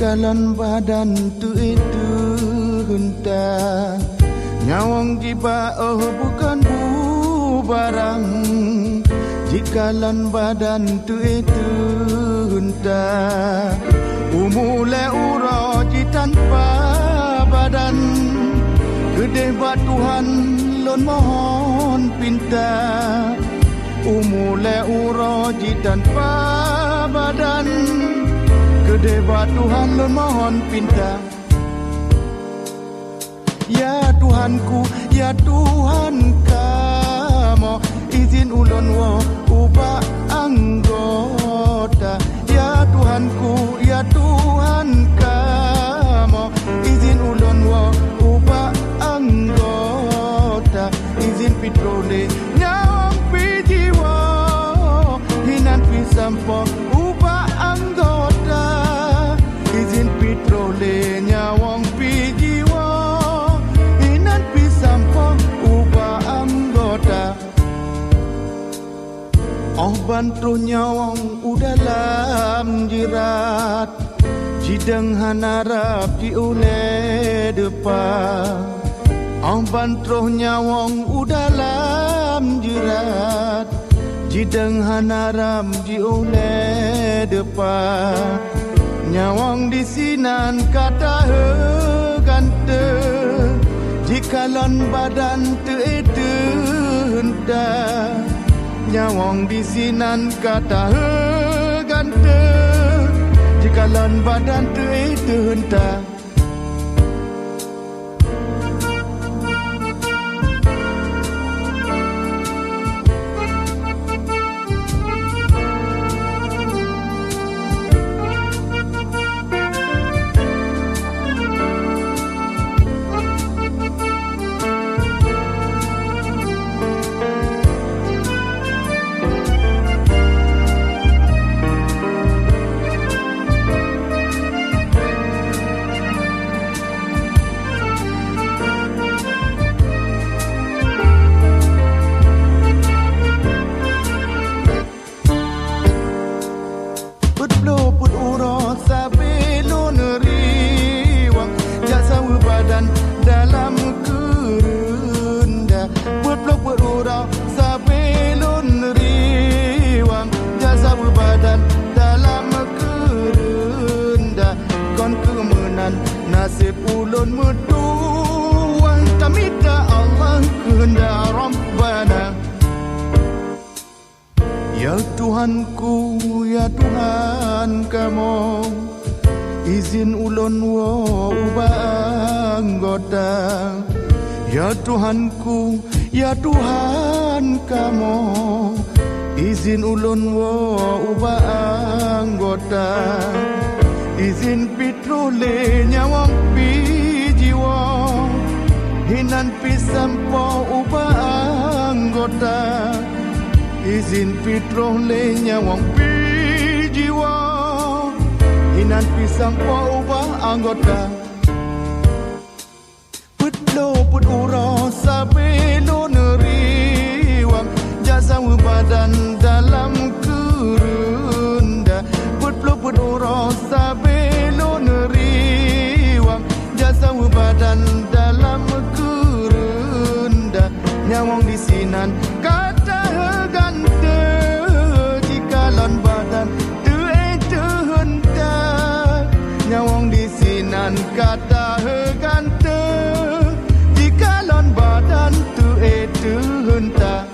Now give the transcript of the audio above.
jikalan badan tu itu hunta nyawang jiba bukan barang jikalan badan tu itu hunta umule uroji tanpa badan gede Tuhan lon mohon pinta umule uroji tanpa badan gede Tuhan lon mohon pinta. Ya Tuhanku, ya Tuhan kamu izin ulun wo ubah anggota. Ya Tuhanku, ya Tuhan kamu izin ulun wo ubah anggota. Izin pitrole nyawang pijiwa hinan pisampo ubah anggota. Izin pitrole nyawang pijiwa hinan pisampo ubah anggota. Oh bantu nyawang udalam jirat jideng hanarap di ule depan. Oh bantu nyawang udalam jirat jideng hanaram di ule depan. Nyawang di sinan kata gante jikalan badan te hendak. Nyawang di sinan kata gante jikalan badan tu hendak. Put uro sabelon riwang jasa badan dalam kerunda. Put uro sabelon riwang jasa badan dalam kerunda. Kon kemenan nasib ulun meduang tamita Allah kehendak Rabbana. Ya Tuhanku, ya Tuhan kamu izin ulun wo ubah anggota. Ya Tuhanku, ya Tuhan kamu izin ulun wo ubah anggota. Izin pitrole nyawang pijiwa hinan pisampo ubah anggota. Izin pitrole nyawang pijiwa hinan pisampo ubah anggota. Put uro sabelon riwang jasa badan dalam kerunda. Put uro sabelon riwang jasa badan dalam kerunda. Nyawang di sinan kata gante jikalan badan tu hendak. Nyawang di sinan kata gante jikalan badan tu hendak.